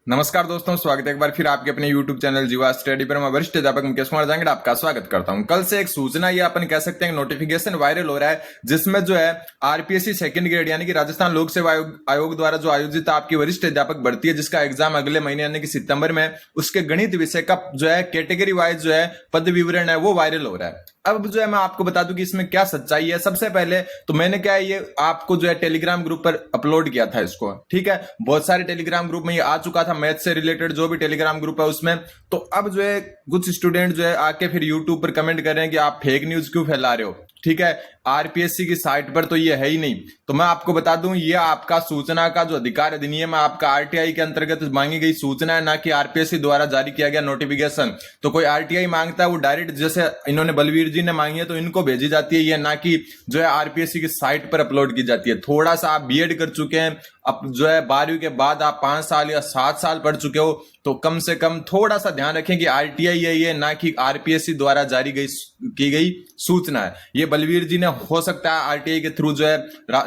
नमस्कार दोस्तों, स्वागत है एक बार फिर आपके अपने YouTube चैनल जीवा स्टडी पर। मैं वरिष्ठ अध्यापक मुकेश कुमार जांगड़ आपका स्वागत करता हूं। कल से एक सूचना या अपन कह सकते हैं नोटिफिकेशन वायरल हो रहा है, जिसमें जो है आरपीएससी सेकंड ग्रेड यानी कि राजस्थान लोक सेवा आयोग द्वारा जो आयोजित आपकी वरिष्ठ अध्यापक भर्ती है, जिसका एग्जाम अगले महीने यानी कि सितंबर में, उसके गणित विषय का जो है कैटेगरी वाइज जो है पद विवरण है वो वायरल हो रहा है। अब जो है मैं आपको बता दूं कि इसमें क्या सच्चाई है। सबसे पहले तो मैंने क्या है, ये आपको जो है टेलीग्राम ग्रुप पर अपलोड किया था इसको, ठीक है। बहुत सारे टेलीग्राम ग्रुप में ये आ चुका था, मैथ से रिलेटेड जो भी टेलीग्राम ग्रुप है उसमें। तो अब जो है कुछ स्टूडेंट जो है आके फिर यूट्यूब पर कमेंट कर रहे हैं कि आप फेक न्यूज क्यों फैला रहे हो, ठीक है। आरपीएससी की साइट पर तो ये है ही नहीं। तो मैं आपको बता दूं, ये आपका सूचना का जो अधिकार अधिनियम है आपका आरटीआई के अंतर्गत मांगी गई सूचना है, ना कि आरपीएससी द्वारा जारी किया गया नोटिफिकेशन। तो कोई आरटीआई मांगता है वो डायरेक्ट, जैसे इन्होंने बलवीर जी ने मांगी है तो इनको भेजी जाती है, ये ना कि जो है आरपीएससी की साइट पर अपलोड की जाती है। थोड़ा सा आप बीएड कर चुके हैं, अब जो है 12वीं के बाद आप 5 साल या 7 साल पढ़ चुके हो, तो कम से कम थोड़ा सा ध्यान रखें कि आरटीआई है ये, ना कि आरपीएससी द्वारा जारी की गई सूचना है। ये बलवीर जी ने हो सकता है आरटीआई के थ्रू जो है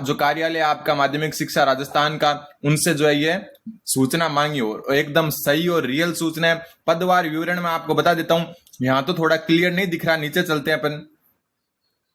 जो कार्यालय आपका माध्यमिक शिक्षा राजस्थान का, उनसे जो है ये सूचना मांगी हो। एकदम सही और रियल सूचना है। पदवार विवरण में आपको बता देता हूं, यहां तो थोड़ा क्लियर नहीं दिख रहा, नीचे चलते हैं अपन।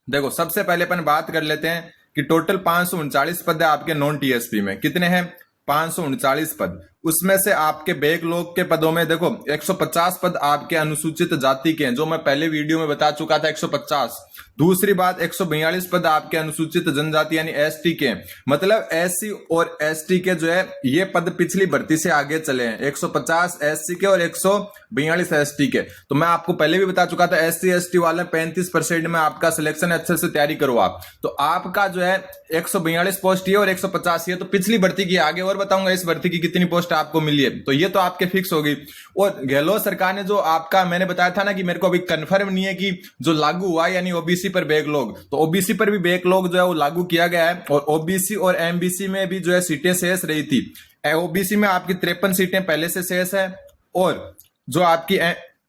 देखो सबसे पहले अपन बात कर लेते हैं कि टोटल 539 पद है आपके नॉन टीएसपी में। कितने हैं? 539 पद। उसमें से आपके बैकलॉग के पदों में देखो 150 पद आपके अनुसूचित जाति के हैं, जो मैं पहले वीडियो में बता चुका था 150। दूसरी बात 142 पद आपके अनुसूचित जनजाति यानी एसटी के हैं। मतलब एससी और एसटी के जो है ये पद पिछली भर्ती से आगे चले हैं। 150 एससी के और 142 एसटी के। तो मैं आपको पहले भी बता चुका था एससी एसटी वाले 35% में आपका सिलेक्शन अच्छे से तैयारी करो आप। तो आपका जो है 142 पोस्ट ये और 150 ये तो पिछली भर्ती की। आगे और बताऊंगा इस भर्ती की कितनी पोस्ट आपको मिली है, तो ये तो आपके फिक्स हो गई। और गहलोत सरकार ने जो आपका, मैंने बताया था ना कि मेरे को अभी कंफर्म नहीं है कि जो लागू हुआ यानी ओबीसी पर बैकलॉग, तो ओबीसी पर भी बैकलॉग जो है वो लागू किया गया है। और ओबीसी और एमबीसी में भी जो है सीटें शेष रही थी। ओबीसी में आपकी 53 सीटें पहले से शेष है, और जो आपकी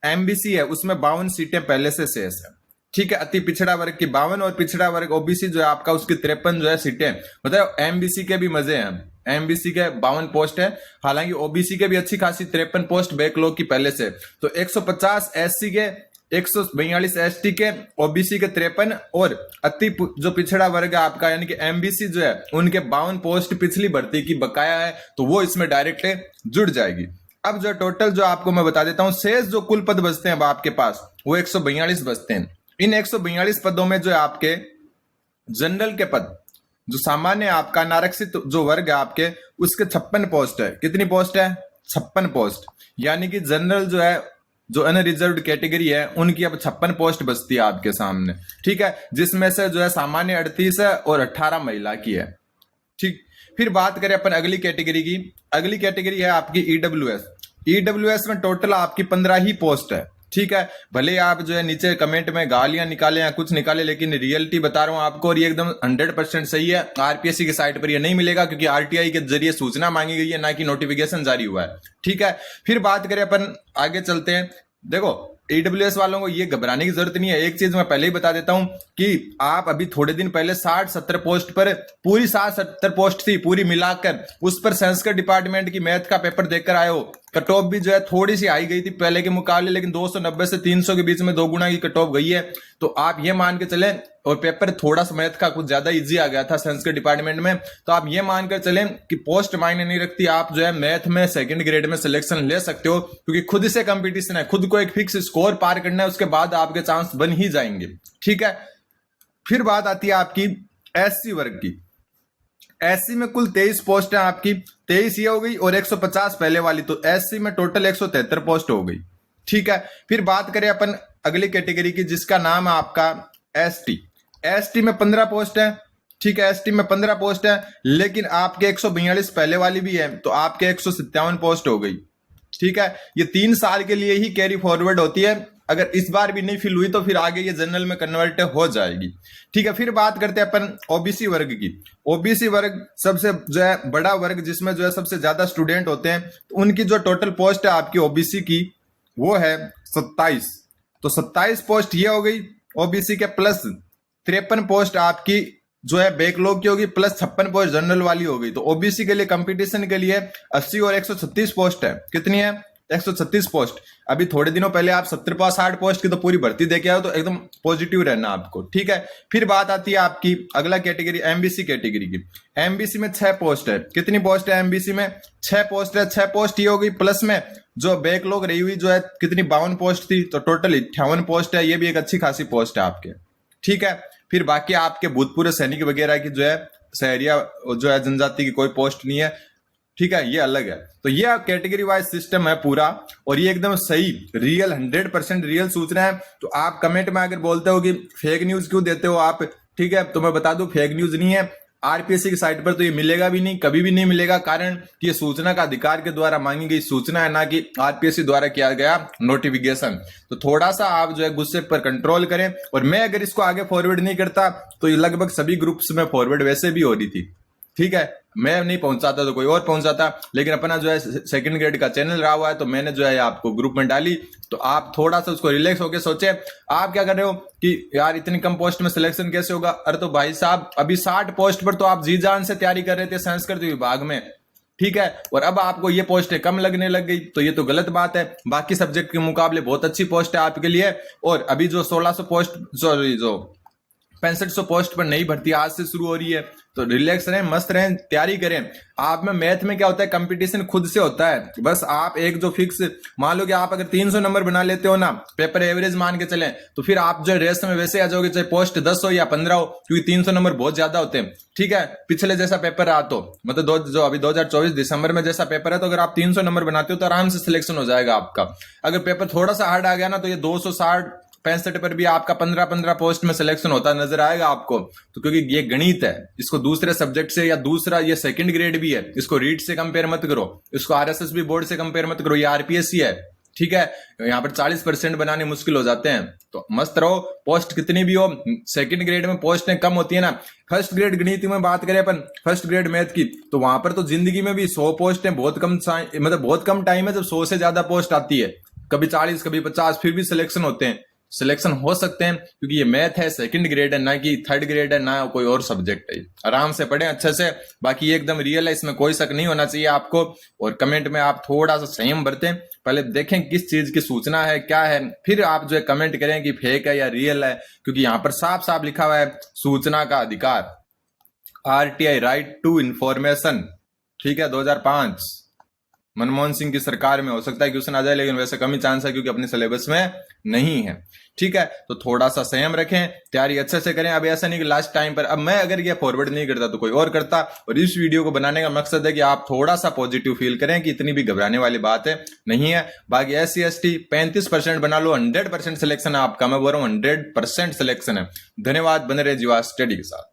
एमबीसी है उसमें 52 सीटें पहले से शेष है, ठीक है। अति पिछड़ा वर्ग की 52 और पिछड़ा वर्ग ओबीसी जो है आपका उसकी 53 जो है सीटें। मतलब एमबीसी के भी मजे हैं, एमबीसी के 52 पोस्ट है, हालांकि ओबीसी के भी अच्छी खासी 53 पोस्ट बैकलॉग की पहले से। तो 150 एससी के, 142 एसटी के, ओबीसी के 53 और अति जो पिछड़ा वर्ग है आपका यानी कि एमबीसी जो है उनके 52 पोस्ट पिछली भर्ती की बकाया है, तो वो इसमें डायरेक्ट जुड़ जाएगी। अब जो टोटल जो आपको मैं बता देता हूं, शेष जो कुल पद बचते हैं अब आपके पास वो 142 बचते हैं। इन 142 पदों में जो है आपके जनरल के पद, जो सामान्य आपका नारक्षित जो वर्ग है आपके, उसके 56 पोस्ट है। कितनी पोस्ट है? 56 पोस्ट। यानी कि जनरल जो है, जो अनरिजर्व्ड कैटेगरी है, उनकी अब 56 पोस्ट बचती है आपके सामने, ठीक है। जिसमें से जो है सामान्य 38 है और 18 महिला की है, ठीक। फिर बात करें अपन अगली कैटेगरी की। अगली कैटेगरी है आपकी ईडब्ल्यूएस। ईडब्ल्यूएस में टोटल आपकी 15 ही पोस्ट है, ठीक है। भले आप जो है नीचे कमेंट में गालियां निकाले या कुछ निकाले, लेकिन रियलिटी बता रहा हूं आपको, और ये एकदम 100% सही है। आरपीएससी की साइट पर ये नहीं मिलेगा, क्योंकि आरटीआई के जरिए सूचना मांगी गई है, ना कि नोटिफिकेशन जारी हुआ है, ठीक है। फिर बात करें अपन, आगे चलते हैं। देखो ईडब्ल्यूएस वालों को ये घबराने की जरूरत नहीं है। एक चीज मैं पहले ही बता देता हूं कि आप अभी थोड़े दिन पहले 60-70 पोस्ट पर, पूरी 60-70 पोस्ट थी पूरी मिलाकर, उस पर संस्कृत डिपार्टमेंट की मैथ का पेपर देकर आए हो। कट ऑफ भी जो है थोड़ी सी आई गई थी पहले के मुकाबले, लेकिन 290 से 300 के बीच में 2 गुना की कट ऑफ गई है। तो आप ये मान के चलें, और पेपर थोड़ा सा मैथ का कुछ ज्यादा इजी आ गया था संस्कृत डिपार्टमेंट में, तो आप ये मानकर चलें कि पोस्ट मायने नहीं रखती। आप जो है मैथ में सेकंड ग्रेड में सिलेक्शन ले सकते हो, क्योंकि खुद से कंपटीशन है, खुद को एक फिक्स स्कोर पार करना है, उसके बाद आपके चांस बन ही जाएंगे, ठीक है। फिर बात आती है आपकी एससी वर्ग की। एससी में कुल 23 पोस्ट है आपकी, 23 ये हो गई और 150 पहले वाली, तो एससी में टोटल 173 पोस्ट हो गई, ठीक है। फिर बात करें अपन अगली कैटेगरी की, जिसका नाम है आपका एसटी। एसटी में 15 पोस्ट है, ठीक है। एसटी में 15 पोस्ट है, लेकिन आपके 142 पहले वाली भी है, तो आपके 157 पोस्ट हो गई, ठीक है। ये 3 साल के लिए ही कैरी फॉरवर्ड होती है। अगर इस बार भी नहीं फिल हुई तो फिर आगे ये जनरल में कन्वर्ट हो जाएगी, ठीक है। फिर बात करते हैं अपन ओबीसी वर्ग की। ओबीसी वर्ग सबसे जो है बड़ा वर्ग, जिसमें जो है सबसे ज्यादा स्टूडेंट होते हैं। तो उनकी जो टोटल पोस्ट है आपकी ओबीसी की वो है 27। तो 27 पोस्ट ये हो गई ओबीसी के, प्लस 53 पोस्ट आपकी जो है बैकलॉग की होगी प्लस 56 पोस्ट जनरल वाली होगी। तो ओबीसी के लिए कंपटीशन के लिए 80 और 136 पोस्ट है। कितनी है? 136 पोस्ट। अभी थोड़े दिनों पहले आप 70-60 पोस्ट की तो पूरी भर्ती देके आओ, तो एकदम पॉजिटिव रहना आपको, ठीक है। फिर बात आती है आपकी अगला कैटेगरी एमबीसी कैटेगरी की। एमबीसी में 6 पोस्ट है। कितनी पोस्ट है एमबीसी में? 6 पोस्ट है। 6 पोस्ट ये होगी प्लस में जो बैकलॉग रही हुई जो है कितनी 52 पोस्ट थी, तो टोटल 58 पोस्ट है। ये भी एक अच्छी खासी पोस्ट है आपके, ठीक है। फिर बाकी आपके भूतपूर्व सैनिक वगैरह की जो है शहरिया जो है जनजाति की कोई पोस्ट नहीं है, ठीक है, ये अलग है। तो ये कैटेगरी वाइज सिस्टम है पूरा, और ये एकदम सही रियल 100% रियल सूचना है। तो आप कमेंट में अगर बोलते हो कि फेक न्यूज क्यों देते हो आप, ठीक है, तो मैं बता दूं फेक न्यूज नहीं है। आरपीएससी की साइट पर तो ये मिलेगा भी नहीं, कभी भी नहीं मिलेगा, कारण कि ये सूचना का अधिकार के द्वारा मांगी गई सूचना है, ना कि आरपीएससी द्वारा किया गया नोटिफिकेशन। तो थोड़ा सा आप जो है गुस्से पर कंट्रोल करें। और मैं अगर इसको आगे फॉरवर्ड नहीं करता तो ये लगभग सभी ग्रुप्स में फॉरवर्ड वैसे भी हो रही थी, ठीक है। मैं नहीं पहुंचाता तो कोई और पहुंचाता, लेकिन अपना जो है सेकंड ग्रेड का चैनल रहा हुआ है, तो मैंने जो है आपको ग्रुप में डाली। तो आप थोड़ा सा उसको रिलैक्स होकर सोचे। आप क्या कर रहे हो कि यार इतनी कम पोस्ट में सिलेक्शन कैसे होगा? अरे तो भाई साहब अभी 60 पोस्ट पर तो आप जी जान से तैयारी कर रहे थे संस्कृत विभाग में, ठीक है, और अब आपको ये पोस्टें कम लगने लग गई, तो ये तो गलत बात है। बाकी सब्जेक्ट के मुकाबले बहुत अच्छी पोस्ट है आपके लिए। और अभी जो 1600 पोस्ट जो 6500 पोस्ट पर नई भर्ती आज से शुरू हो रही है, तो रिलैक्स रहें, मस्त रहें, तैयारी करें। आप में मैथ में क्या होता है, कंपटीशन खुद से होता है। बस आप एक जो फिक्स मान लो कि आप अगर 300 नंबर बना लेते हो ना, पेपर एवरेज मान के चलें, तो फिर आप जो रेस में वैसे आ जाओगे, चाहे पोस्ट 10 हो या 15 हो, क्योंकि 300 नंबर बहुत ज्यादा होते हैं, ठीक है। पिछले जैसा पेपर रहा तो मतलब जो अभी 2024 दिसंबर में जैसा पेपर है, तो अगर आप 300 नंबर बनाते हो तो आराम से सिलेक्शन हो जाएगा आपका। अगर पेपर थोड़ा सा हार्ड आ गया ना, तो ये 260 65 पर भी आपका 15-15 पोस्ट में सिलेक्शन होता नजर आएगा आपको। तो क्योंकि ये गणित है, इसको दूसरे सब्जेक्ट से या दूसरा ये सेकंड ग्रेड भी है, इसको रीट से कंपेयर मत करो, इसको आरएसएस बोर्ड से कंपेयर मत करो, ये आरपीएससी है, ठीक है। यहाँ पर 40% बनाने मुश्किल हो जाते हैं। तो मस्त रहो, पोस्ट कितनी भी हो। सेकंड ग्रेड में पोस्टें कम होती है ना। फर्स्ट ग्रेड गणित में बात करें अपन, फर्स्ट ग्रेड मैथ की, तो वहां पर तो जिंदगी में भी 100 पोस्टें बहुत कम, मतलब बहुत कम टाइम है जब 100 से ज्यादा पोस्ट आती है। कभी 40 कभी 50, फिर भी सिलेक्शन होते हैं, सिलेक्शन हो सकते हैं, क्योंकि ये मैथ है, सेकंड ग्रेड है, ना कि थर्ड ग्रेड है, ना कोई और सब्जेक्ट है। आराम से पढ़ें अच्छे से। बाकी ये एकदम रियल है, इसमें कोई शक नहीं होना चाहिए आपको। और कमेंट में आप थोड़ा सा संयम बरतें, पहले देखें किस चीज की सूचना है, क्या है, फिर आप जो है कमेंट करें कि फेक है या रियल है। क्योंकि यहाँ पर साफ साफ लिखा हुआ है सूचना का अधिकार, आरटीआई, राइट टू इंफॉर्मेशन, ठीक है, 2005 मनमोहन सिंह की सरकार में। हो सकता है क्वेश्चन आ जाए, लेकिन वैसे कम ही चांस है, क्योंकि अपने सिलेबस में नहीं है, ठीक है। तो थोड़ा सा संयम रखें, तैयारी अच्छे से करें। अब ऐसा नहीं कि लास्ट टाइम पर अब मैं अगर ये फॉरवर्ड नहीं करता तो कोई और करता। और इस वीडियो को बनाने का मकसद है कि आप थोड़ा सा पॉजिटिव फील करें कि इतनी भी घबराने वाली बात है नहीं है। बाकी SC/ST 35% बना लो, 100% सिलेक्शन है आपका। मैं बोल रहा हूँ 100% सिलेक्शन है। धन्यवाद, बने रहे जीवा स्टडी के साथ।